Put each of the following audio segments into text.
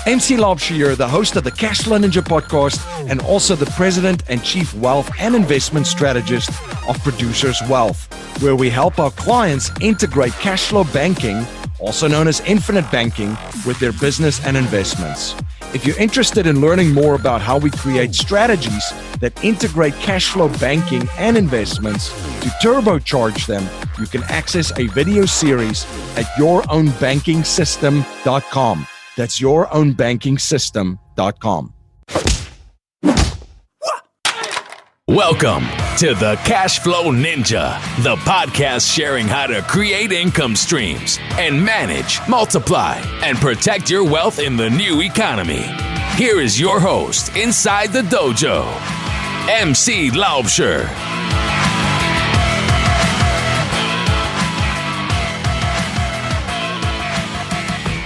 MC Laubscher here, the host of the Cashflow Ninja podcast and also the president and chief wealth and investment strategist of Producers Wealth, where we help our clients integrate cash flow banking, also known as infinite banking, with their business and investments. If you're interested in learning more about how we create strategies that integrate cash flow banking and investments to turbocharge them, you can access a video series at yourownbankingsystem.com. That's yourownbankingsystem.com. Welcome to the Cashflow Ninja, the podcast sharing how to create income streams and manage, multiply, and protect your wealth in the new economy. Here is your host inside the dojo, MC Laubscher.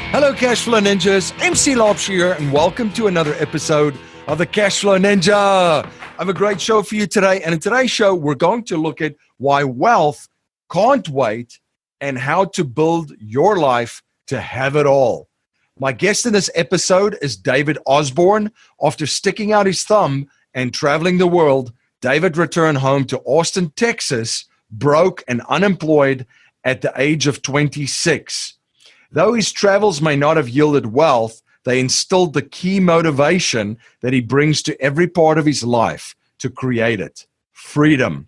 Hello, Cashflow Ninjas. MC Laubscher here, and welcome to another episode of the Cashflow Ninja. I have a great show for you today, and in today's show, we're going to look at why wealth can't wait and how to build your life to have it all. My guest in this episode is David Osborn. After sticking out his thumb and traveling the world, David returned home to Austin, Texas, broke and unemployed at the age of 26. Though his travels may not have yielded wealth, they instilled the key motivation that he brings to every part of his life to create it: freedom.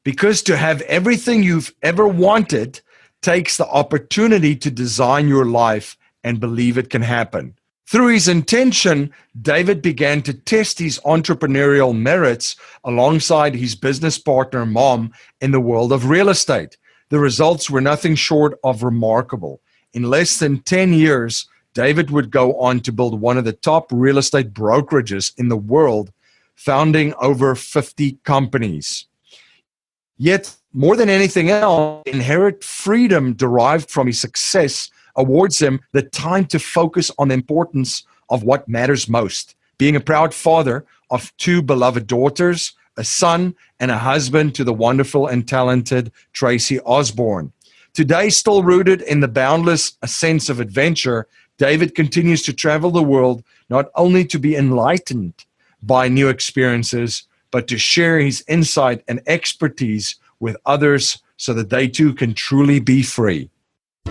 Because to have everything you've ever wanted takes the opportunity to design your life and believe it can happen. Through his intention, David began to test his entrepreneurial merits alongside his business partner, Mom, in the world of real estate. The results were nothing short of remarkable. In less than 10 years, David would go on to build one of the top real estate brokerages in the world, founding over 50 companies. Yet, more than anything else, inherent freedom derived from his success awards him the time to focus on the importance of what matters most: being a proud father of 2 beloved daughters, a son, and a husband to the wonderful and talented Tracy Osborn. Today, still rooted in the boundless sense of adventure, David continues to travel the world not only to be enlightened by new experiences, but to share his insight and expertise with others so that they too can truly be free.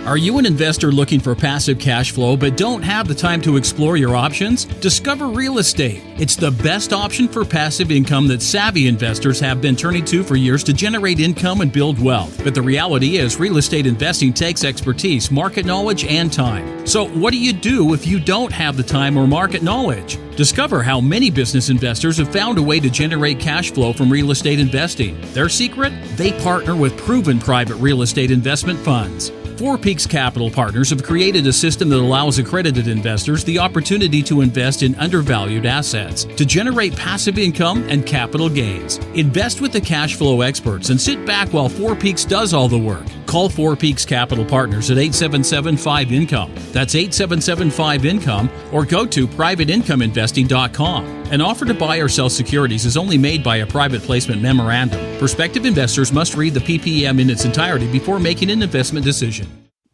Are you an investor looking for passive cash flow but don't have the time to explore your options? Discover real estate. It's the best option for passive income that savvy investors have been turning to for years to generate income and build wealth. But the reality is, real estate investing takes expertise, market knowledge, and time. So what do you do if you don't have the time or market knowledge? Discover how many business investors have found a way to generate cash flow from real estate investing. Their secret? They partner with proven private real estate investment funds. Four Peaks Capital Partners have created a system that allows accredited investors the opportunity to invest in undervalued assets to generate passive income and capital gains. Invest with the cash flow experts and sit back while Four Peaks does all the work. Call Four Peaks Capital Partners at 877-5-INCOME. That's 877-5-INCOME, or go to privateincomeinvesting.com. An offer to buy or sell securities is only made by a private placement memorandum. Prospective investors must read the PPM in its entirety before making an investment decision.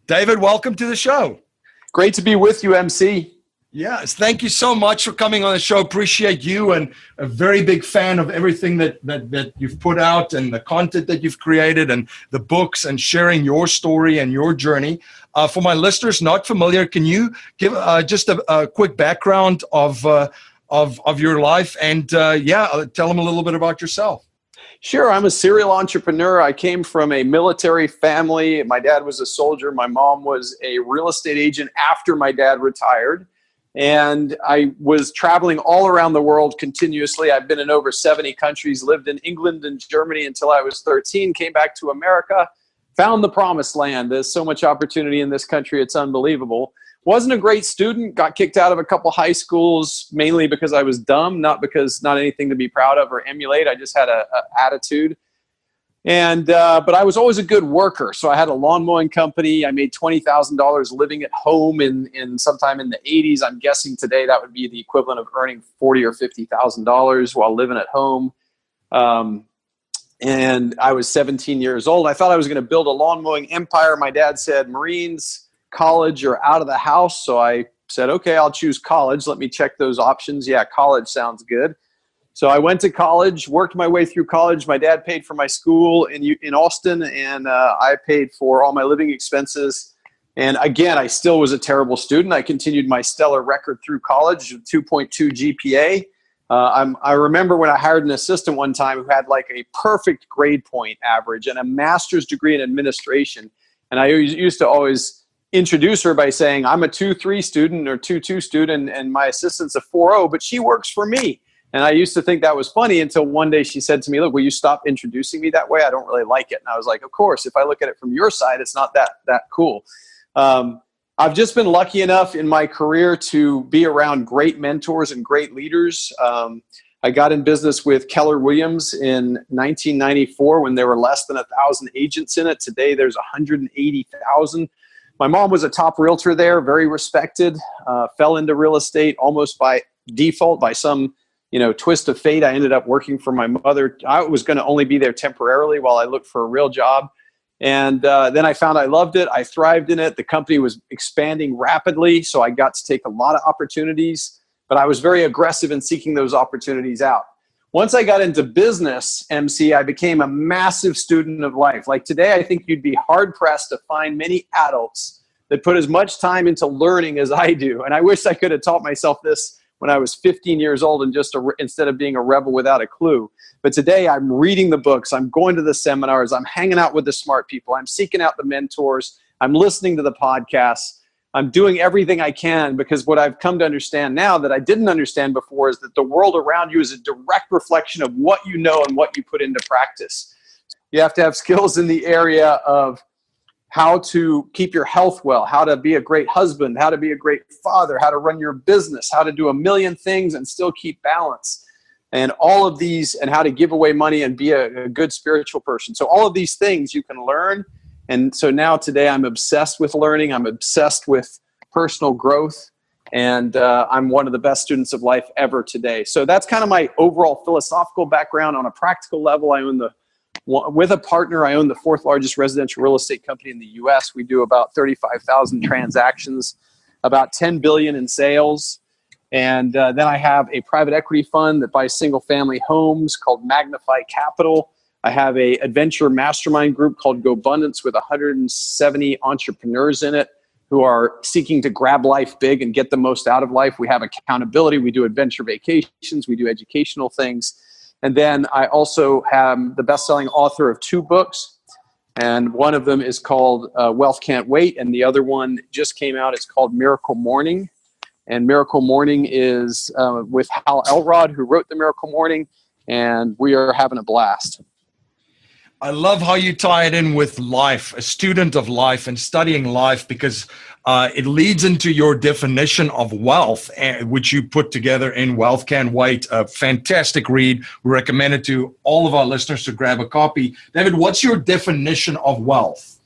David, welcome to the show. Great to be with you, MC. Yes, thank you so much for coming on the show. Appreciate you, and a very big fan of everything that you've put out and the content that you've created and the books and sharing your story and your journey. For my listeners not familiar, can you give just a quick background of your life and tell them a little bit about yourself? Sure. I'm a serial entrepreneur. I came from a military family. My dad was a soldier. My mom was a real estate agent after my dad retired. And I was traveling all around the world continuously. I've been in over 70 countries, lived in England and Germany until I was 13, came back to America, found the promised land. There's so much opportunity in this country. It's unbelievable. Wasn't a great student, got kicked out of a couple high schools, mainly because I was dumb, not anything to be proud of or emulate. I just had a attitude. And but I was always a good worker. So I had a lawn mowing company. I made $20,000 living at home in sometime in the 80s. I'm guessing today that would be the equivalent of earning $40,000 or $50,000 while living at home. And I was 17 years old. I thought I was going to build a lawn mowing empire. My dad said, Marines, college, or out of the house. So I said, okay, I'll choose college. Let me check those options. Yeah, college sounds good. So I went to college, worked my way through college. My dad paid for my school in Austin, and I paid for all my living expenses. And again, I still was a terrible student. I continued my stellar record through college, 2.2 GPA. I remember when I hired an assistant one time who had like a perfect grade point average and a master's degree in administration. And I used to always introduce her by saying, I'm a 2.3 student or 2.2 student, and my assistant's a 4.0, but she works for me. And I used to think that was funny until one day she said to me, look, will you stop introducing me that way? I don't really like it. And I was like, of course, if I look at it from your side, it's not that cool. I've just been lucky enough in my career to be around great mentors and great leaders. I got in business with Keller Williams in 1994 when there were less than 1,000 agents in it. Today, there's 180,000. My mom was a top realtor there, very respected, fell into real estate almost by default, by some twist of fate. I ended up working for my mother. I was going to only be there temporarily while I looked for a real job. And then I found I loved it. I thrived in it. The company was expanding rapidly, so I got to take a lot of opportunities, but I was very aggressive in seeking those opportunities out. Once I got into business, MC, I became a massive student of life. Like today, I think you'd be hard-pressed to find many adults that put as much time into learning as I do. And I wish I could have taught myself this when I was 15 years old and instead of being a rebel without a clue. But today I'm reading the books, I'm going to the seminars, I'm hanging out with the smart people, I'm seeking out the mentors, I'm listening to the podcasts, I'm doing everything I can, because what I've come to understand now that I didn't understand before is that the world around you is a direct reflection of what you know and what you put into practice. You have to have skills in the area of how to keep your health well, how to be a great husband, how to be a great father, how to run your business, how to do a million things and still keep balance. And all of these, and how to give away money and be a good spiritual person. So all of these things you can learn. And so now today I'm obsessed with learning. I'm obsessed with personal growth. And I'm one of the best students of life ever today. So that's kind of my overall philosophical background. On a practical level, with a partner, I own the 4th largest residential real estate company in the U.S. We do about 35,000 transactions, about $10 billion in sales. And then I have a private equity fund that buys single-family homes called Magnify Capital. I have a adventure mastermind group called GoBundance with 170 entrepreneurs in it who are seeking to grab life big and get the most out of life. We have accountability. We do adventure vacations. We do educational things. And then I also am the best-selling author of 2 books. And one of them is called Wealth Can't Wait. And the other one just came out. It's called Miracle Morning. And Miracle Morning is with Hal Elrod, who wrote The Miracle Morning. And we are having a blast. I love how you tie it in with life, a student of life and studying life, because it leads into your definition of wealth, which you put together in Wealth Can't Wait. A fantastic read. We recommend it to all of our listeners to grab a copy. David, what's your definition of wealth?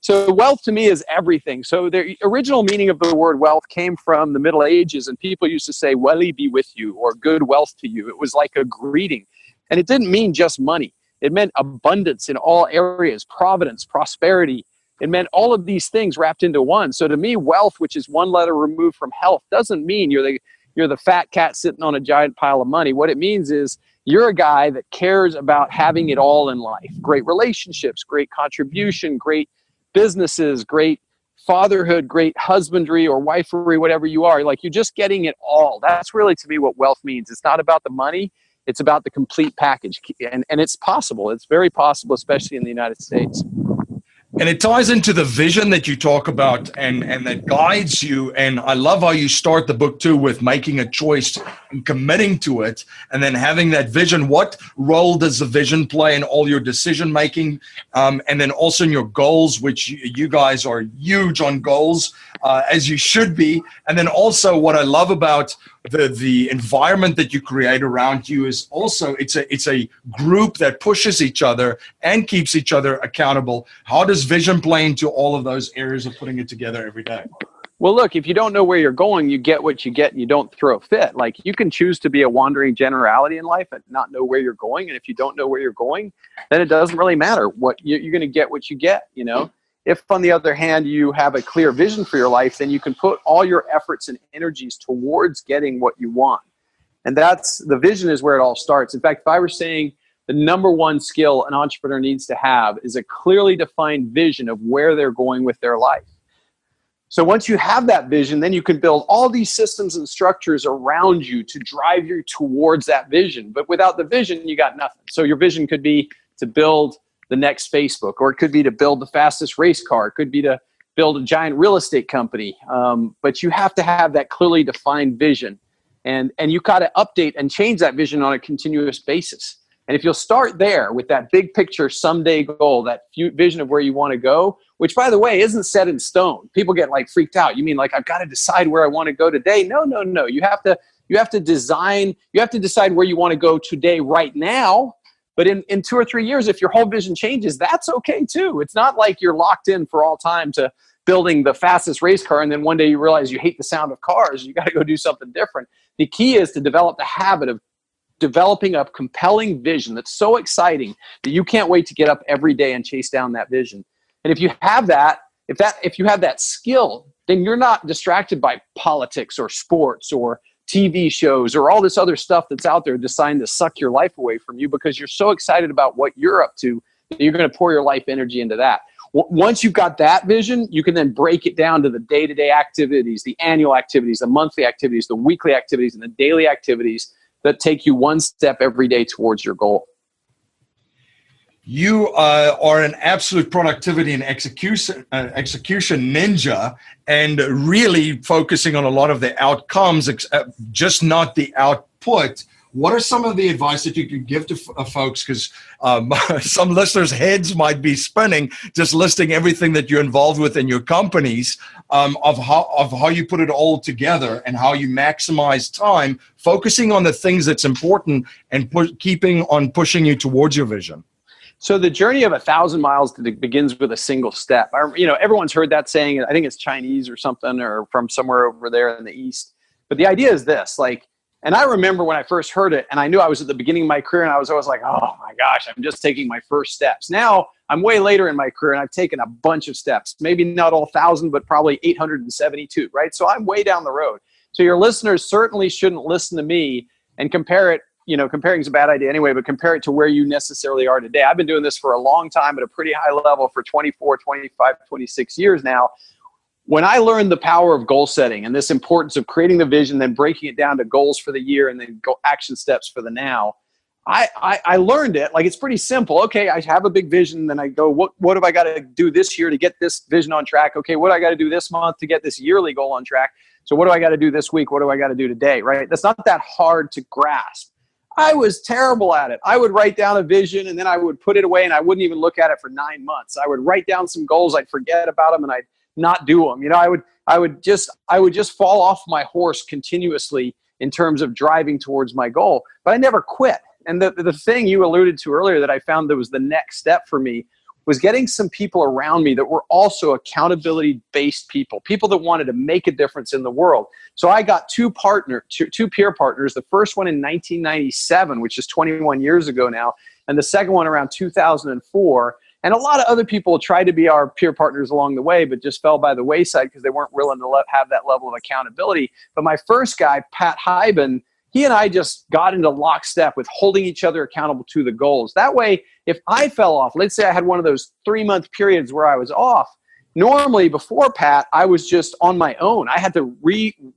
So wealth to me is everything. So the original meaning of the word wealth came from the Middle Ages, and people used to say, "Welly be with you," or "good wealth to you." It was like a greeting. And it didn't mean just money. It meant abundance in all areas, providence, prosperity. It meant all of these things wrapped into one. So to me, wealth, which is one letter removed from health, doesn't mean you're the fat cat sitting on a giant pile of money. What it means is you're a guy that cares about having it all in life. Great relationships, great contribution, great businesses, great fatherhood, great husbandry or wifery, whatever you are. Like, you're just getting it all. That's really, to me, what wealth means. It's not about the money. It's about the complete package. And it's possible. It's very possible, especially in the United States. And it ties into the vision that you talk about and that guides you. And I love how you start the book too with making a choice and committing to it and then having that vision. What role does the vision play in all your decision making? And then also in your goals, which you guys are huge on goals, as you should be. And then also what I love about the environment that you create around you is also it's a group that pushes each other and keeps each other accountable. How does vision play into all of those areas of putting it together every day? Well, look, if you don't know where you're going, you get what you get and you don't throw a fit. Like, you can choose to be a wandering generality in life and not know where you're going. And if you don't know where you're going, then it doesn't really matter. What you're going to get what you get, you know? If, on the other hand, you have a clear vision for your life, then you can put all your efforts and energies towards getting what you want. And the vision is where it all starts. In fact, if I were saying the number one skill an entrepreneur needs to have is a clearly defined vision of where they're going with their life. So once you have that vision, then you can build all these systems and structures around you to drive you towards that vision. But without the vision, you got nothing. So your vision could be to build the next Facebook, or it could be to build the fastest race car. It could be to build a giant real estate company. But you have to have that clearly defined vision. And you got to update and change that vision on a continuous basis. And if you'll start there with that big picture someday goal, that vision of where you want to go, which, by the way, isn't set in stone. People get like freaked out. You mean like I've got to decide where I want to go today? No. You have to decide where you want to go today right now. But in 2 or 3 years, if your whole vision changes, that's okay too. It's not like you're locked in for all time to building the fastest race car, and then one day you realize you hate the sound of cars. You got to go do something different. The key is to develop the habit of developing a compelling vision that's so exciting that you can't wait to get up every day and chase down that vision. And if you have that, if you have that skill, then you're not distracted by politics or sports or TV shows or all this other stuff that's out there designed to suck your life away from you, because you're so excited about what you're up to that you're going to pour your life energy into that. Once you've got that vision, you can then break it down to the day-to-day activities, the annual activities, the monthly activities, the weekly activities, and the daily activities that take you one step every day towards your goal. You are an absolute productivity and execution ninja, and really focusing on a lot of the outcomes, just not the output. What are some of the advice that you could give to folks? Because some listeners' heads might be spinning just listing everything that you're involved with in your companies, of how you put it all together and how you maximize time, focusing on the things that's important and keeping on pushing you towards your vision. So the journey of 1,000 miles begins with a single step. Everyone's heard that saying. I think it's Chinese or something, or from somewhere over there in the East. But the idea is this, and I remember when I first heard it, and I knew I was at the beginning of my career, and I was always like, oh my gosh, I'm just taking my first steps. Now I'm way later in my career, and I've taken a bunch of steps, maybe not all 1,000, but probably 872, right? So I'm way down the road. So your listeners certainly shouldn't listen to me and compare it. Comparing is a bad idea anyway, but compare it to where you necessarily are today. I've been doing this for a long time at a pretty high level for 24, 25, 26 years now. When I learned the power of goal setting and this importance of creating the vision, then breaking it down to goals for the year and then action steps for the now, I learned it. It's pretty simple. Okay, I have a big vision. Then I go, what have I got to do this year to get this vision on track? Okay, what do I got to do this month to get this yearly goal on track? So what do I got to do this week? What do I got to do today, right? That's not that hard to grasp. I was terrible at it. I would write down a vision and then I would put it away and I wouldn't even look at it for 9 months. I would write down some goals. I'd forget about them and I'd not do them. I would just fall off my horse continuously in terms of driving towards my goal, but I never quit. And the thing you alluded to earlier that I found that was the next step for me was getting some people around me that were also accountability-based people that wanted to make a difference in the world. So I got two peer partners, the first one in 1997, which is 21 years ago now, and the second one around 2004. And a lot of other people tried to be our peer partners along the way, but just fell by the wayside because they weren't willing to have that level of accountability. But my first guy, Pat Hyben, he and I just got into lockstep with holding each other accountable to the goals. That way, if I fell off, let's say I had one of those 3-month periods where I was off, normally before Pat, I was just on my own. I had to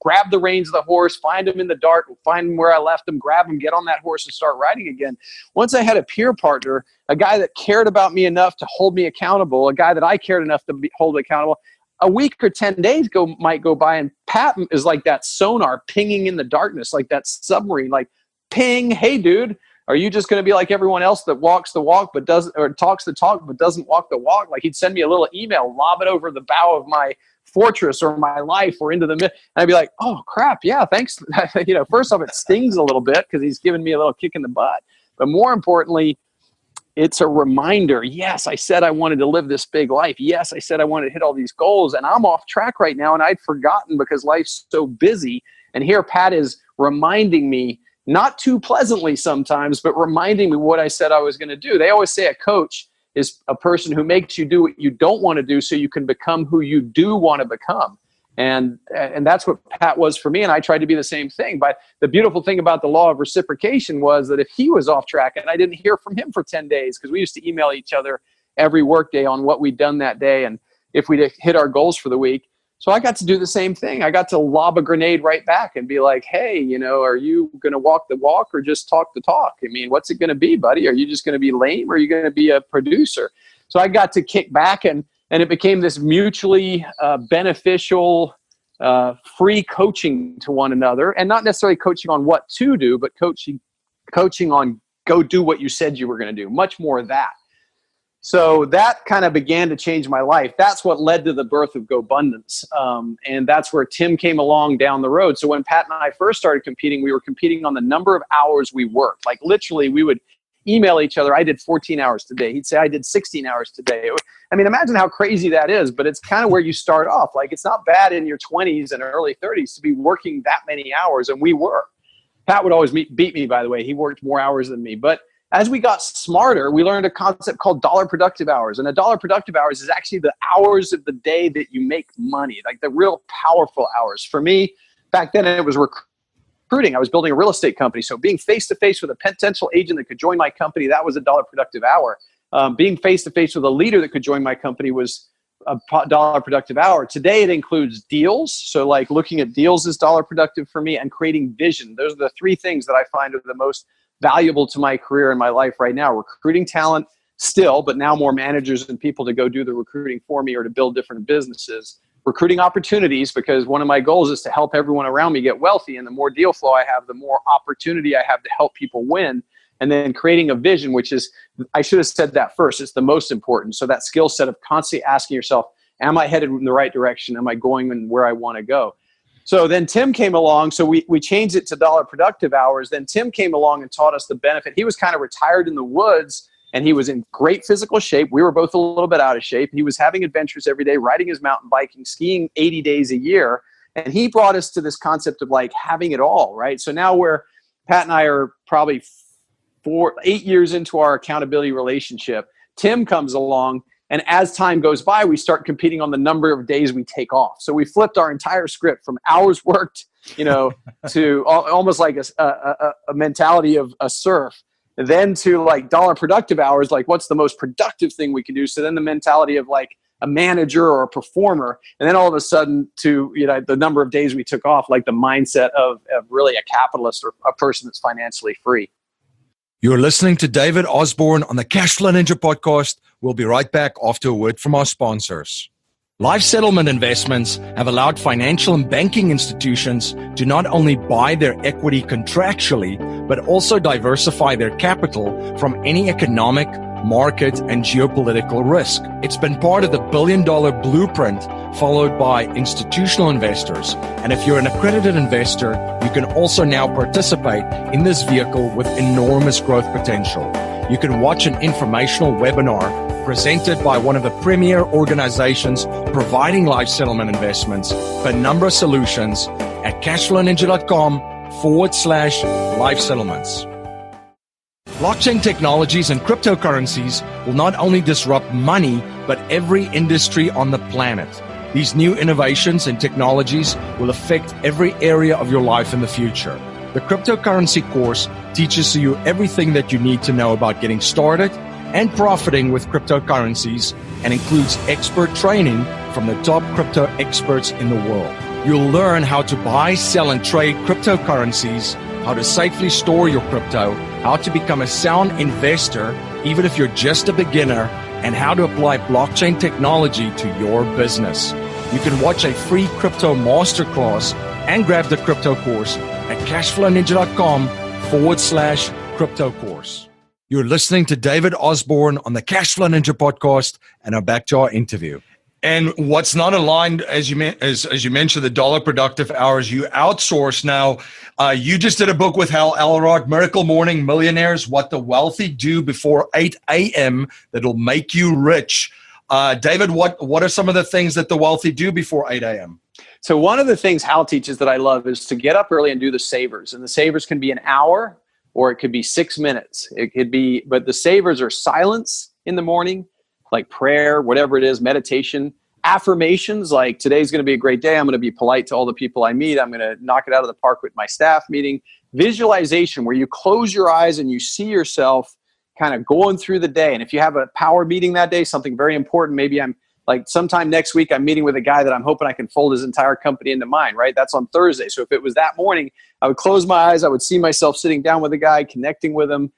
grab the reins of the horse, find him in the dark, find him where I left him, grab him, get on that horse and start riding again. Once I had a peer partner, a guy that cared about me enough to hold me accountable, a guy that I cared enough to hold accountable, a week or 10 days might go by and Pat is like that sonar pinging in the darkness, like that submarine, like ping, hey dude, are you just going to be like everyone else that walks the walk but doesn't, or talks the talk but doesn't walk the walk? Like he'd send me a little email, lob it over the bow of my fortress or my life or into the mid, and I'd be like, oh crap, yeah, thanks. First off, it stings a little bit because he's giving me a little kick in the butt, but more importantly, it's a reminder. Yes, I said I wanted to live this big life. Yes, I said I wanted to hit all these goals, and I'm off track right now, and I'd forgotten because life's so busy. And here Pat is reminding me, not too pleasantly sometimes, but reminding me what I said I was going to do. They always say a coach is a person who makes you do what you don't want to do so you can become who you do want to become. And that's what Pat was for me, and I tried to be the same thing. But the beautiful thing about the law of reciprocation was that if he was off track and I didn't hear from him for 10 days, because we used to email each other every workday on what we'd done that day and if we'd hit our goals for the week. So I got to do the same thing. I got to lob a grenade right back and be like, hey, are you going to walk the walk or just talk the talk? I mean, what's it going to be, buddy? Are you just going to be lame or are you going to be a producer? So I got to kick back and it became this mutually beneficial, free coaching to one another, and not necessarily coaching on what to do, but coaching on go do what you said you were going to do. Much more of that. So that kind of began to change my life. That's what led to the birth of GoBundance. And that's where Tim came along down the road. So when Pat and I first started competing, we were competing on the number of hours we worked. Like literally we would email each other. I did 14 hours today. He'd say, I did 16 hours today. I mean, imagine how crazy that is, but it's kind of where you start off. Like it's not bad in your 20s and early 30s to be working that many hours. And we were. Pat would always beat me, by the way. He worked more hours than me. But as we got smarter, we learned a concept called dollar productive hours. And $1 productive hours is actually the hours of the day that you make money, like the real powerful hours. For me, back then it was recruiting. I was building a real estate company. So being face-to-face with a potential agent that could join my company, that was $1 productive hour. Being face-to-face with a leader that could join my company was a $1 productive hour. Today it includes deals. So like looking at deals is $1 productive for me, and creating vision. Those are the three things that I find are the most valuable to my career and my life right now. Recruiting talent still, but now more managers and people to go do the recruiting for me or to build different businesses. Recruiting opportunities, because one of my goals is to help everyone around me get wealthy. And the more deal flow I have, the more opportunity I have to help people win. And then creating a vision, which is, I should have said that first. It's the most important. So that skill set of constantly asking yourself, am I headed in the right direction? Am I going in where I want to go? So then Tim came along. So we changed it to $1 productive hours. Then Tim came along and taught us the benefit. He was kind of retired in the woods and he was in great physical shape. We were both a little bit out of shape. He was having adventures every day, riding his mountain biking, skiing 80 days a year. And he brought us to this concept of like having it all, right? So now Pat and I are probably 8 years into our accountability relationship. Tim comes along, and as time goes by, we start competing on the number of days we take off. So we flipped our entire script from hours worked, to almost like a mentality of a serf, then to like $1 productive hours, like what's the most productive thing we can do? So then the mentality of like a manager or a performer, and then all of a sudden to the number of days we took off, like the mindset of really a capitalist or a person that's financially free. You're listening to David Osborn on the Cashflow Ninja podcast. We'll be right back after a word from our sponsors. Life settlement investments have allowed financial and banking institutions to not only buy their equity contractually, but also diversify their capital from any economic, market, and geopolitical risk. It's been part of the billion-dollar blueprint followed by institutional investors. And if you're an accredited investor, you can also now participate in this vehicle with enormous growth potential. You can watch an informational webinar presented by one of the premier organizations providing life settlement investments, Penumbra Solutions, at cashflowninja.com/life settlements. Blockchain technologies and cryptocurrencies will not only disrupt money, but every industry on the planet. These new innovations and technologies will affect every area of your life in the future. The cryptocurrency course teaches you everything that you need to know about getting started and profiting with cryptocurrencies, and includes expert training from the top crypto experts in the world. You'll learn how to buy, sell, and trade cryptocurrencies, how to safely store your crypto, how to become a sound investor, even if you're just a beginner, and how to apply blockchain technology to your business. You can watch a free crypto masterclass and grab the crypto course at cashflowninja.com/crypto course. You're listening to David Osborn on the Cashflow Ninja podcast, and now back to our interview. And what's not aligned, as you mentioned, the $1 productive hours, you outsource now. You just did a book with Hal Elrod, Miracle Morning, Millionaires, What the Wealthy Do Before 8 a.m. that'll make you rich. David, what are some of the things that the wealthy do before 8 a.m.? So one of the things Hal teaches that I love is to get up early and do the savers. And the savers can be an hour or it could be 6 minutes. It could be, but the savers are silence, in the morning, like prayer, whatever it is, meditation, affirmations, like today's going to be a great day. I'm going to be polite to all the people I meet. I'm going to knock it out of the park with my staff meeting. Visualization, where you close your eyes and you see yourself kind of going through the day. And if you have a power meeting that day, something very important, maybe I'm like sometime next week, I'm meeting with a guy that I'm hoping I can fold his entire company into mine, right? That's on Thursday. So if it was that morning, I would close my eyes. I would see myself sitting down with a guy, connecting with him,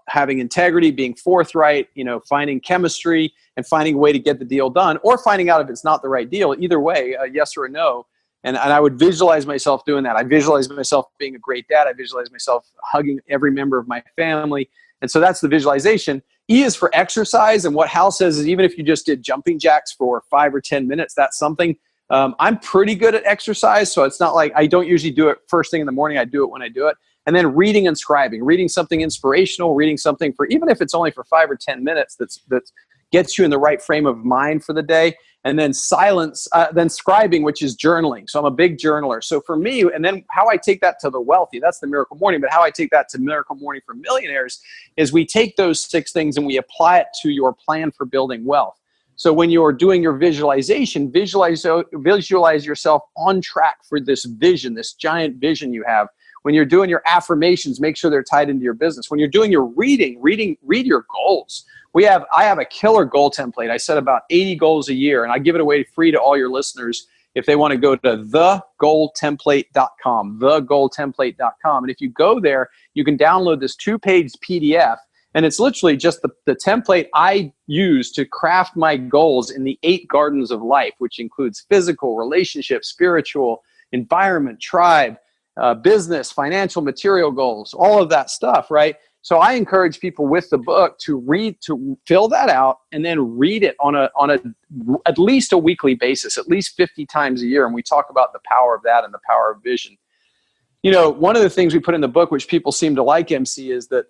having integrity, being forthright, finding chemistry and finding a way to get the deal done, or finding out if it's not the right deal. Either way, a yes or a no. And I would visualize myself doing that. I visualize myself being a great dad. I visualize myself hugging every member of my family. And so that's the visualization. E is for exercise. And what Hal says is even if you just did jumping jacks for 5 or 10 minutes, that's something. I'm pretty good at exercise. So it's not like I don't usually do it first thing in the morning. I do it when I do it. And then reading and scribing, reading something inspirational, reading something for, even if it's only for 5 or 10 minutes, that gets you in the right frame of mind for the day. And then then scribing, which is journaling. So I'm a big journaler. So for me, and then how I take that to the wealthy, that's the Miracle Morning, but how I take that to Miracle Morning for Millionaires is we take those 6 things and we apply it to your plan for building wealth. So when you're doing your visualization, visualize yourself on track for this vision, this giant vision you have. When you're doing your affirmations, make sure they're tied into your business. When you're doing your read your goals. I have a killer goal template. I set about 80 goals a year, and I give it away free to all your listeners if they want to go to thegoaltemplate.com, thegoaltemplate.com. And if you go there, you can download this 2-page PDF, and it's literally just the template I use to craft my goals in the 8 gardens of life, which includes physical, relationship, spiritual, environment, tribe, business, financial, material goals, all of that stuff, right? So I encourage people with the book to fill that out and then read it on at least a weekly basis, at least 50 times a year. And we talk about the power of that and the power of vision. One of the things we put in the book, which people seem to like, MC, is that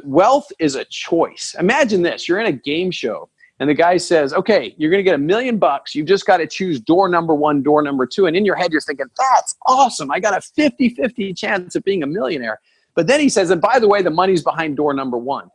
wealth is a choice. Imagine this. You're in a game show and the guy says, okay, you're going to get $1 million. You've just got to choose door number 1, door number 2. And in your head, you're thinking, that's awesome. I got a 50-50 chance of being a millionaire. But then he says, and by the way, the money's behind door number 1.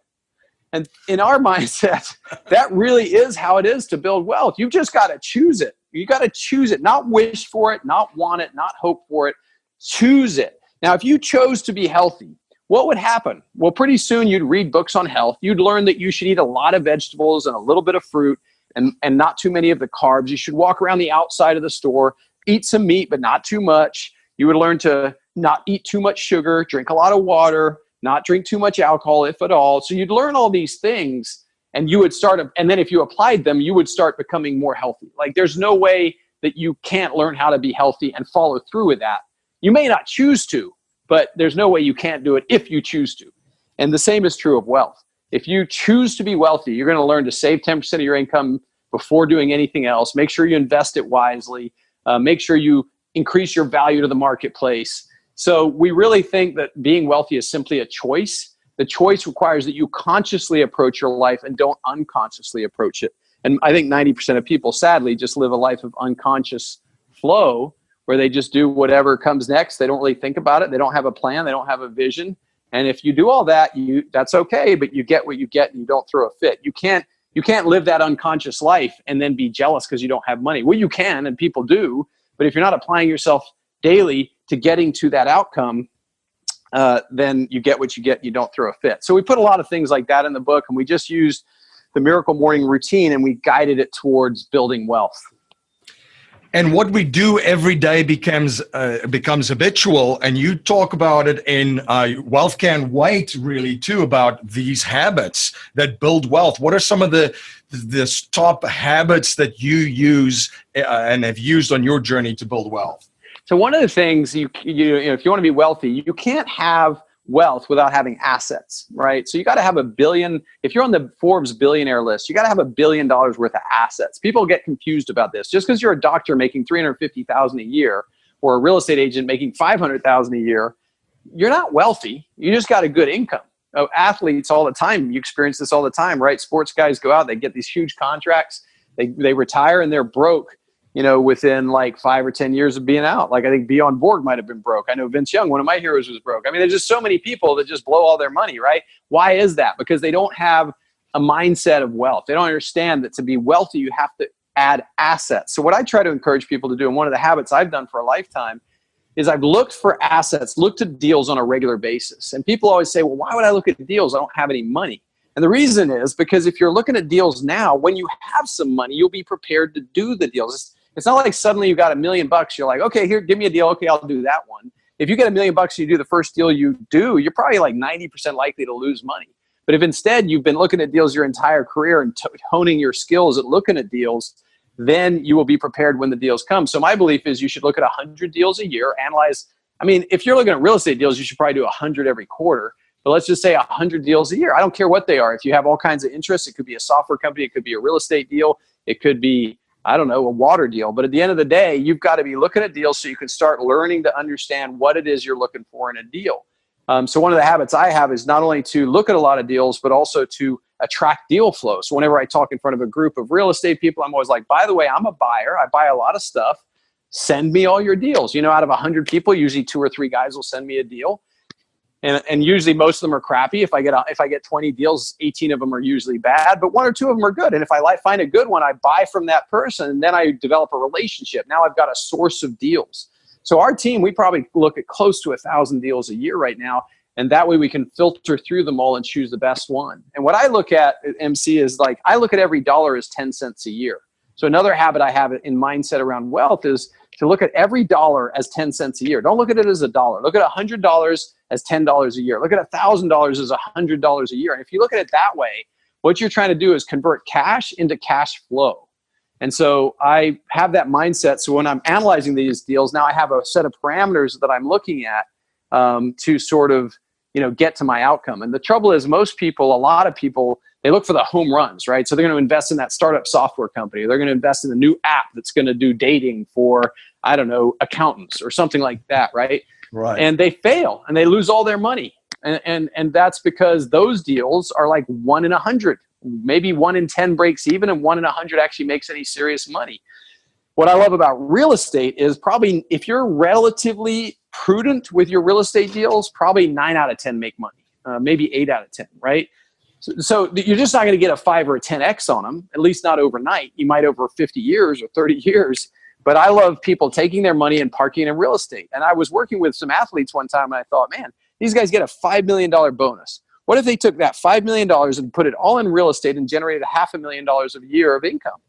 And in our mindset, that really is how it is to build wealth. You've just got to choose it. You got to choose it, not wish for it, not want it, not hope for it. Choose it. Now, if you chose to be healthy, what would happen? Well, pretty soon you'd read books on health. You'd learn that you should eat a lot of vegetables and a little bit of fruit and not too many of the carbs. You should walk around the outside of the store, eat some meat, but not too much. You would learn to not eat too much sugar, drink a lot of water, not drink too much alcohol, if at all. So you'd learn all these things and you would and then if you applied them, you would start becoming more healthy. Like there's no way that you can't learn how to be healthy and follow through with that. You may not choose to, but there's no way you can't do it if you choose to. And the same is true of wealth. If you choose to be wealthy, you're going to learn to save 10% of your income before doing anything else. Make sure you invest it wisely. Make sure you increase your value to the marketplace. So we really think that being wealthy is simply a choice. The choice requires that you consciously approach your life and don't unconsciously approach it. And I think 90% of people, sadly, just live a life of unconscious flow where they just do whatever comes next. They don't really think about it. They don't have a plan. They don't have a vision. And if you do all that, that's okay, but you get what you get and you don't throw a fit. You can't live that unconscious life and then be jealous because you don't have money. Well, you can, and people do, but if you're not applying yourself daily to getting to that outcome, then you get what you get and you don't throw a fit. So we put a lot of things like that in the book, and we just used the Miracle Morning routine and we guided it towards building wealth. And what we do every day becomes habitual. And you talk about it in Wealth Can't Wait, really, too, about these habits that build wealth. What are some of the top habits that you use and have used on your journey to build wealth? So one of the things, if you want to be wealthy, you can't have wealth without having assets, right? So you got to have $1 billion. If you're on the Forbes billionaire list, you got to have $1 billion worth of assets. People get confused about this. Just because you're a doctor making $350,000 a year or a real estate agent making $500,000 a year, you're not wealthy. You just got a good income. Athletes all the time, you experience this all the time, right? Sports guys go out, they get these huge contracts, they retire and they're broke, within like 5 or 10 years of being out. Like I think Bjorn Borg might have been broke. I know Vince Young, one of my heroes, was broke. I mean, there's just so many people that just blow all their money, right? Why is that? Because they don't have a mindset of wealth. They don't understand that to be wealthy, you have to add assets. So what I try to encourage people to do, and one of the habits I've done for a lifetime, is I've looked for assets, looked at deals on a regular basis. And people always say, well, why would I look at deals? I don't have any money. And the reason is because if you're looking at deals now, when you have some money, you'll be prepared to do the deals. It's not like suddenly you got $1 million. You're like, okay, here, give me a deal. Okay, I'll do that one. If you get $1 million and you do the first deal you do, you're probably like 90% likely to lose money. But if instead you've been looking at deals your entire career and honing your skills at looking at deals, then you will be prepared when the deals come. So my belief is you should look at 100 deals a year, analyze. I mean, if you're looking at real estate deals, you should probably do 100 every quarter. But let's just say 100 deals a year. I don't care what they are. If you have all kinds of interests, it could be a software company, it could be a real estate deal, it could be, I don't know, a water deal. But at the end of the day, you've got to be looking at deals so you can start learning to understand what it is you're looking for in a deal. So one of the habits I have is not only to look at a lot of deals, but also to attract deal flow. So whenever I talk in front of a group of real estate people, I'm always like, by the way, I'm a buyer. I buy a lot of stuff. Send me all your deals. You know, out of 100 people, usually 2 or 3 guys will send me a deal. And usually most of them are crappy. If I get 20 deals, 18 of them are usually bad, but 1 or 2 of them are good. And if I find a good one, I buy from that person, and then I develop a relationship. Now I've got a source of deals. So our team, we probably look at close to 1,000 deals a year right now. And that way we can filter through them all and choose the best one. And what I look at MC is like, I look at every dollar as 10 cents a year. So another habit I have in mindset around wealth is to look at every dollar as 10 cents a year. Don't look at it as a dollar. Look at $100 as $10 a year. Look at $1,000 as $100 a year. And if you look at it that way, what you're trying to do is convert cash into cash flow. And so I have that mindset. So when I'm analyzing these deals, now I have a set of parameters that I'm looking at to sort of, get to my outcome. And the trouble is a lot of people, they look for the home runs, right? So they're going to invest in that startup software company. They're going to invest in a new app that's going to do dating for, I don't know, accountants or something like that, right? Right. And they fail and they lose all their money. And that's because those deals are like 1 in 100. Maybe 1 in 10 breaks even, and 1 in 100 actually makes any serious money. What I love about real estate is probably if you're relatively prudent with your real estate deals, probably 9 out of 10 make money, maybe 8 out of 10, right? So you're just not going to get a 5 or a 10x on them, at least not overnight. You might over 50 years or 30 years. But I love people taking their money and parking in real estate. And I was working with some athletes one time, and I thought, man, these guys get a $5 million bonus. What if they took that $5 million and put it all in real estate and generated $500,000 a year of income?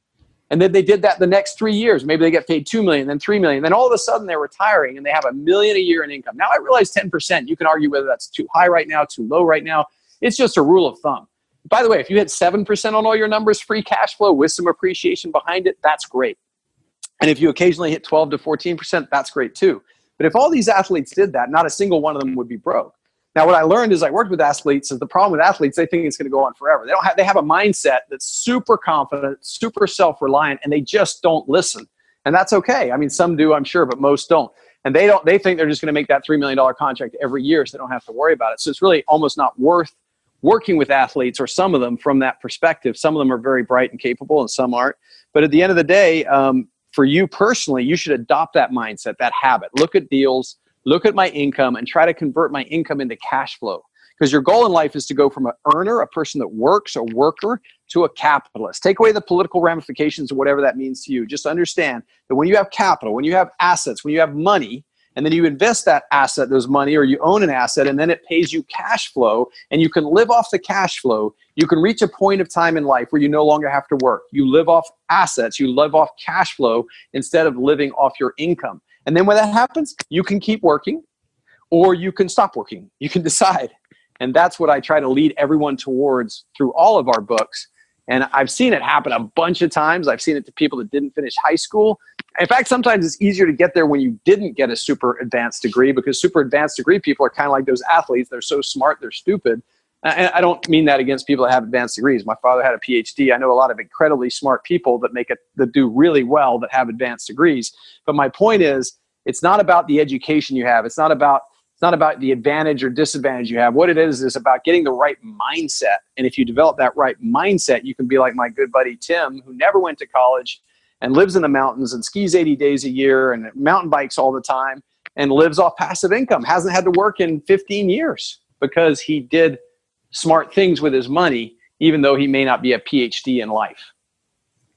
And then they did that the next 3 years. Maybe they get paid $2 million, then $3 million. Then all of a sudden they're retiring and they have $1 million a year in income. Now I realize 10%, you can argue whether that's too high right now, too low right now. It's just a rule of thumb. By the way, if you hit 7% on all your numbers, free cash flow with some appreciation behind it, that's great. And if you occasionally hit 12 to 14%, that's great too. But if all these athletes did that, not a single one of them would be broke. Now, what I learned as I worked with athletes is the problem with athletes, they think it's going to go on forever. They have a mindset that's super confident, super self-reliant, and they just don't listen. And that's okay. I mean, some do, I'm sure, but most don't. And they think they're just going to make that $3 million contract every year, so they don't have to worry about it. So it's really almost not worth working with athletes, or some of them, from that perspective. Some of them are very bright and capable and some aren't. But at the end of the day, for you personally, you should adopt that mindset, that habit. Look at deals, look at my income, and try to convert my income into cash flow. Because your goal in life is to go from an earner, a person that works, a worker, to a capitalist. Take away the political ramifications of whatever that means to you. Just understand that when you have capital, when you have assets, when you have money, and then you invest that asset, those money, or you own an asset, and then it pays you cash flow, and you can live off the cash flow, you can reach a point of time in life where you no longer have to work. You live off assets, you live off cash flow instead of living off your income. And then when that happens, you can keep working or you can stop working. You can decide. And that's what I try to lead everyone towards through all of our books. And I've seen it happen a bunch of times. I've seen it to people that didn't finish high school. In fact, sometimes it's easier to get there when you didn't get a super advanced degree, because super advanced degree people are kind of like those athletes. They're so smart, they're stupid. And I don't mean that against people that have advanced degrees. My father had a PhD. I know a lot of incredibly smart people that do really well that have advanced degrees. But my point is, it's not about the education you have. It's not about the advantage or disadvantage you have. What it is about getting the right mindset. And if you develop that right mindset, you can be like my good buddy Tim, who never went to college and lives in the mountains and skis 80 days a year and mountain bikes all the time and lives off passive income. Hasn't had to work in 15 years because he did smart things with his money even though he may not be a PhD in life.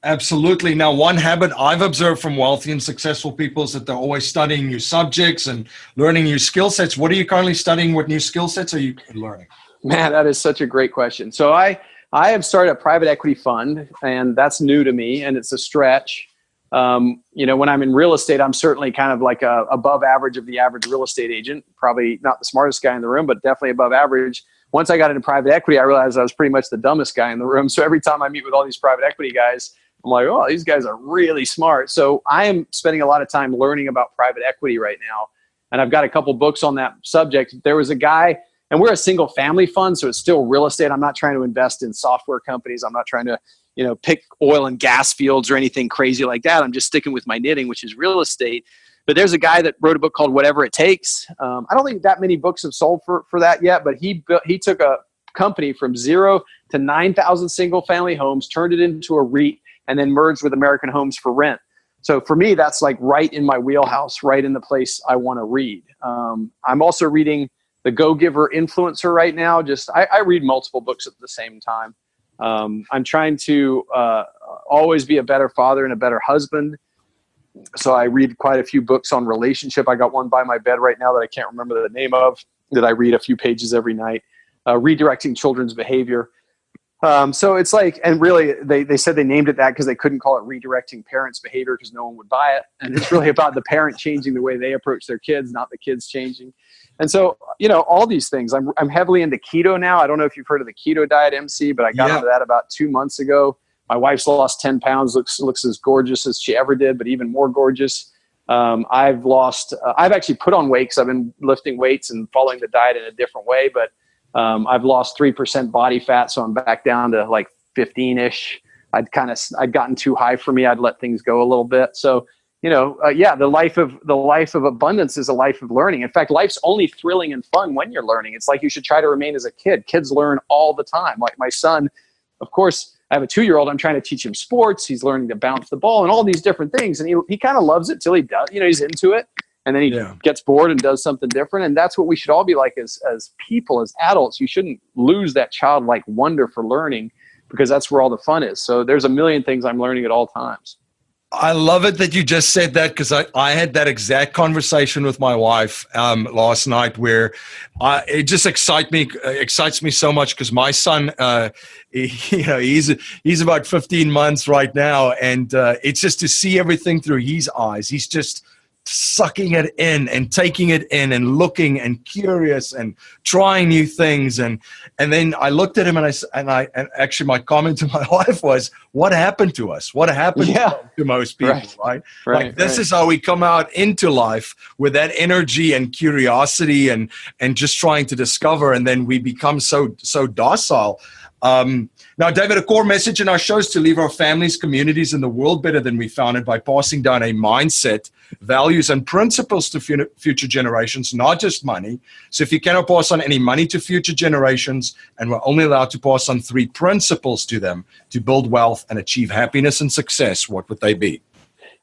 Absolutely. Now, one habit I've observed from wealthy and successful people is that they're always studying new subjects and learning new skill sets. What are you currently studying? What new skill sets are you learning? Man, that is such a great question. So I have started a private equity fund, and that's new to me, and it's a stretch. When I'm in real estate, I'm certainly kind of like above average of the average real estate agent. Probably not the smartest guy in the room, but definitely above average. Once I got into private equity, I realized I was pretty much the dumbest guy in the room. So every time I meet with all these private equity guys, I'm like, oh, these guys are really smart. So I am spending a lot of time learning about private equity right now. And I've got a couple books on that subject. There was a guy, and we're a single family fund, so it's still real estate. I'm not trying to invest in software companies. I'm not trying to, pick oil and gas fields or anything crazy like that. I'm just sticking with my knitting, which is real estate. But there's a guy that wrote a book called Whatever It Takes. I don't think that many books have sold for that yet, but he took a company from 0 to 9,000 single family homes, turned it into a REIT, and then merged with American Homes for Rent. So for me, that's like right in my wheelhouse, right in the place I want to read. I'm also reading The Go-Giver Influencer right now. I read multiple books at the same time. I'm trying to always be a better father and a better husband. So I read quite a few books on relationship. I got one by my bed right now that I can't remember the name of, that I read a few pages every night. Redirecting Children's Behavior. So it's like, and really they said they named it that because they couldn't call it Redirecting Parents' Behavior because no one would buy it. And it's really about the parent changing the way they approach their kids, not the kids changing. And so, all these things. I'm heavily into keto now. I don't know if you've heard of the keto diet, MC, but I got into that about 2 months ago. My wife's lost 10 pounds, looks as gorgeous as she ever did, but even more gorgeous. I've actually put on weight because I've been lifting weights and following the diet in a different way, but I've lost 3% body fat, so I'm back down to like 15-ish. I'd gotten too high for me. I'd let things go a little bit. So, the life of abundance is a life of learning. In fact, life's only thrilling and fun when you're learning. It's like you should try to remain as a kid. Kids learn all the time. Like my son, of course, I have a 2-year-old. I'm trying to teach him sports. He's learning to bounce the ball and all these different things. And he kind of loves it till he does. He's into it. And then he gets bored and does something different. And that's what we should all be like as people, as adults. You shouldn't lose that childlike wonder for learning because that's where all the fun is. So there's a million things I'm learning at all times. I love it that you just said that because I had that exact conversation with my wife last night where it just excites me so much because my son, he's about 15 months right now. And it's just to see everything through his eyes. He's just sucking it in and taking it in and looking and curious and trying new things. And then I looked at him and actually my comment to my wife was, what happened to us? What happened to most people, right? Like this is how we come out into life with that energy and curiosity and just trying to discover. And then we become so docile. Now, David, a core message in our show is to leave our families, communities, and the world better than we found it by passing down a mindset, values, and principles to future generations, not just money. So if you cannot pass on any money to future generations, and we're only allowed to pass on 3 principles to them to build wealth and achieve happiness and success, what would they be?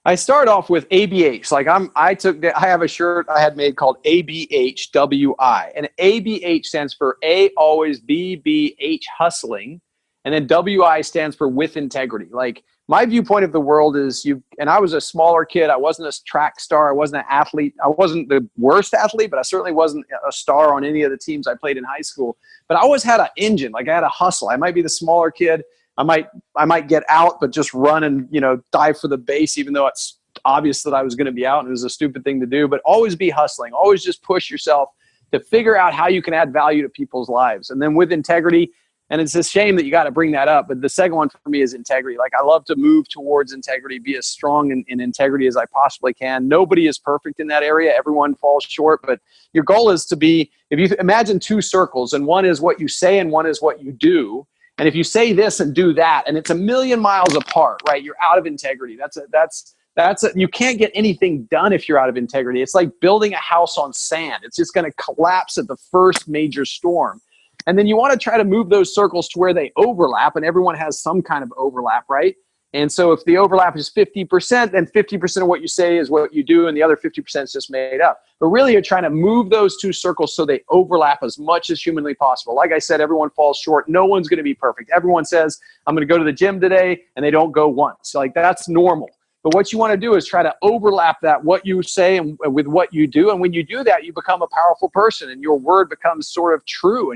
I start off with ABH. I have a shirt I had made called ABHWI, and ABH stands for A, always, B, H, hustling, and then WI stands for with integrity. Like my viewpoint of the world is and I was a smaller kid. I wasn't a track star. I wasn't an athlete. I wasn't the worst athlete, but I certainly wasn't a star on any of the teams I played in high school. But I always had an engine. Like I had a hustle. I might be the smaller kid. I might get out, but just run and, dive for the base, even though it's obvious that I was going to be out and it was a stupid thing to do, but always be hustling, always just push yourself to figure out how you can add value to people's lives. And then with integrity, and it's a shame that you got to bring that up, but the second one for me is integrity. Like I love to move towards integrity, be as strong in integrity as I possibly can. Nobody is perfect in that area. Everyone falls short, but your goal is to be, if you imagine 2 circles and one is what you say and one is what you do. And if you say this and do that, and it's a million miles apart, right? You're out of integrity. You can't get anything done if you're out of integrity. It's like building a house on sand. It's just going to collapse at the first major storm. And then you want to try to move those circles to where they overlap, and everyone has some kind of overlap, right? And so if the overlap is 50%, then 50% of what you say is what you do, and the other 50% is just made up. But really, you're trying to move those two circles so they overlap as much as humanly possible. Like I said, everyone falls short. No one's going to be perfect. Everyone says, I'm going to go to the gym today, and they don't go once. Like, that's normal. But what you want to do is try to overlap that, what you say and with what you do. And when you do that, you become a powerful person, and your word becomes sort of true.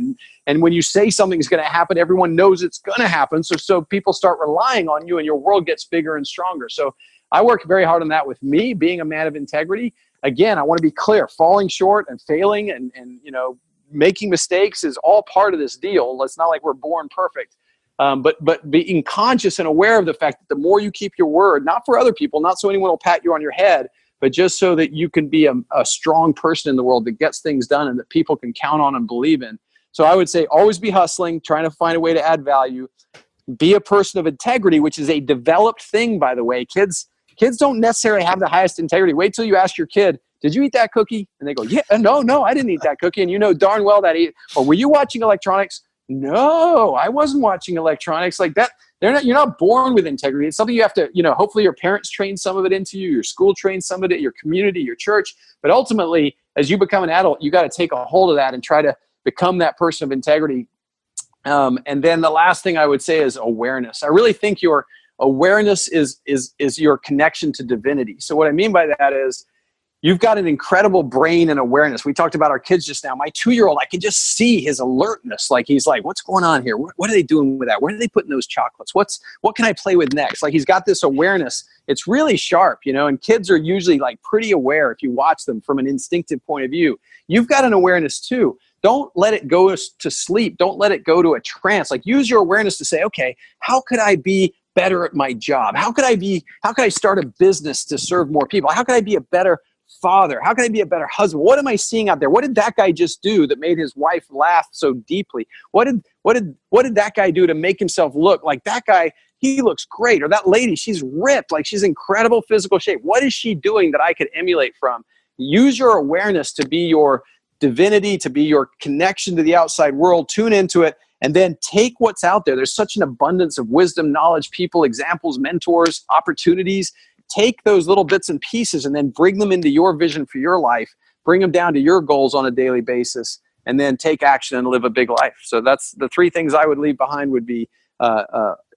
And when you say something's going to happen, everyone knows it's going to happen. So people start relying on you, and your world gets bigger and stronger. So I work very hard on that with me, being a man of integrity. Again, I want to be clear, falling short and failing and making mistakes is all part of this deal. It's not like we're born perfect. But being conscious and aware of the fact that the more you keep your word, not for other people, not so anyone will pat you on your head, but just so that you can be a strong person in the world that gets things done and that people can count on and believe in. So I would say always be hustling, trying to find a way to add value. Be a person of integrity, which is a developed thing, by the way. Kids don't necessarily have the highest integrity. Wait till you ask your kid, did you eat that cookie? And they go, yeah, no, I didn't eat that cookie. And you know darn well that or were you watching electronics? No, I wasn't watching electronics like that. You're not born with integrity. It's something you have to, hopefully your parents train some of it into you, your school trains some of it, your community, your church. But ultimately, as you become an adult, you got to take a hold of that and try to become that person of integrity. And then the last thing I would say is awareness. I really think your awareness is your connection to divinity. So what I mean by that is, you've got an incredible brain and awareness. We talked about our kids just now. My 2-year-old, I can just see his alertness. Like, he's like, what's going on here? What are they doing with that? Where are they putting those chocolates? What can I play with next? Like, he's got this awareness. It's really sharp, and kids are usually like pretty aware if you watch them from an instinctive point of view. You've got an awareness too. Don't let it go to sleep. Don't let it go to a trance. Like, use your awareness to say, okay, how could I be better at my job? How could I start a business to serve more people? How could I be a better father? How can I be a better husband? What am I seeing out there? What did that guy just do that made his wife laugh so deeply? What did that guy do to make himself look like that guy? He looks great. Or that lady, she's ripped, like she's incredible physical shape. What is she doing that I could emulate from? Use your awareness to be your divinity, to be your connection to the outside world. Tune into it, and then take what's out there. There's such an abundance of wisdom, knowledge, people, examples, mentors, opportunities. Take those little bits and pieces and then bring them into your vision for your life, bring them down to your goals on a daily basis, and then take action and live a big life. So that's the 3 things I would leave behind would be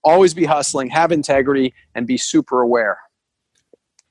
always be hustling, have integrity, and be super aware.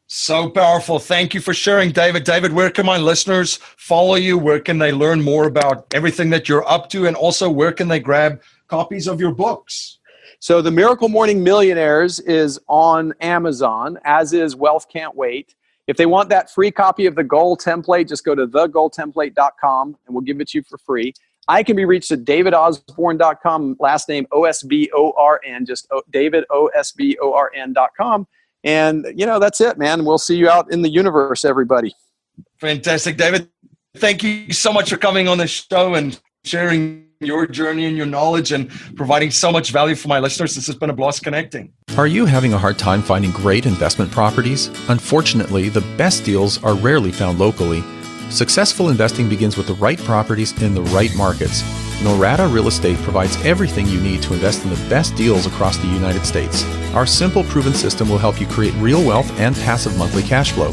So powerful. Thank you for sharing, David. David, where can my listeners follow you? Where can they learn more about everything that you're up to? And also, where can they grab copies of your books? So the Miracle Morning Millionaires is on Amazon, as is Wealth Can't Wait. If they want that free copy of the goal template, just go to thegoaltemplate.com and we'll give it to you for free. I can be reached at davidosborn.com, last name Osborn, just davidosborn.com. And, that's it, man. We'll see you out in the universe, everybody. Fantastic, David. Thank you so much for coming on the show and sharing your journey and your knowledge and providing so much value for my listeners. This has been a blast connecting. Are you having a hard time finding great investment properties? Unfortunately, the best deals are rarely found locally. Successful investing begins with the right properties in the right markets. Norada Real Estate provides everything you need to invest in the best deals across the United States. Our simple, proven system will help you create real wealth and passive monthly cash flow.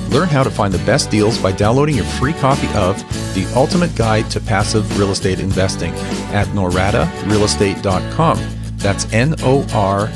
Learn how to find the best deals by downloading your free copy of The Ultimate Guide to Passive Real Estate Investing at noradarealestate.com. That's NORADA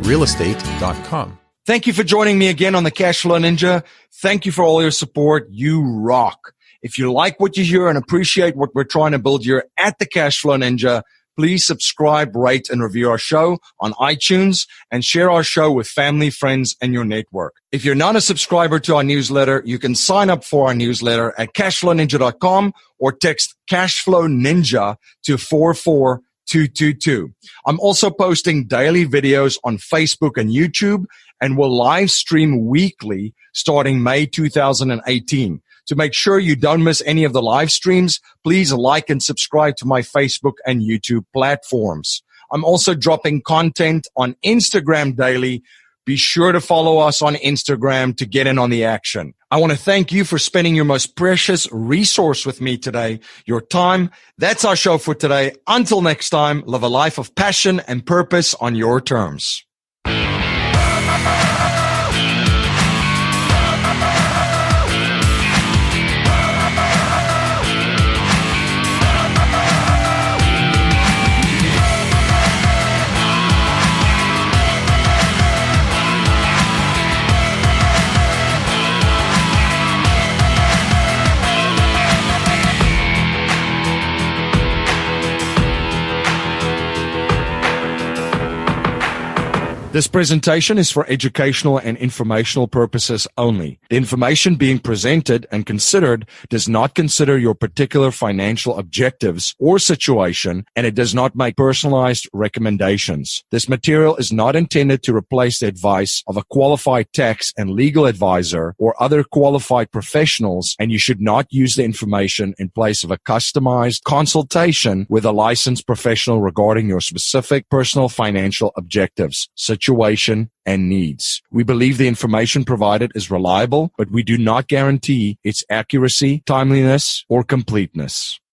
realestate.com. Thank you for joining me again on the Cashflow Ninja. Thank you for all your support. You rock. If you like what you hear and appreciate what we're trying to build here at the Cashflow Ninja, please subscribe, rate, and review our show on iTunes and share our show with family, friends, and your network. If you're not a subscriber to our newsletter, you can sign up for our newsletter at cashflowninja.com or text Cashflow Ninja to 44222. I'm also posting daily videos on Facebook and YouTube and will live stream weekly starting May 2018. To make sure you don't miss any of the live streams, please like and subscribe to my Facebook and YouTube platforms. I'm also dropping content on Instagram daily. Be sure to follow us on Instagram to get in on the action. I want to thank you for spending your most precious resource with me today, your time. That's our show for today. Until next time, live a life of passion and purpose on your terms. This presentation is for educational and informational purposes only. The information being presented and considered does not consider your particular financial objectives or situation, and it does not make personalized recommendations. This material is not intended to replace the advice of a qualified tax and legal advisor or other qualified professionals, and you should not use the information in place of a customized consultation with a licensed professional regarding your specific personal financial objectives, situation, and needs. We believe the information provided is reliable, but we do not guarantee its accuracy, timeliness, or completeness.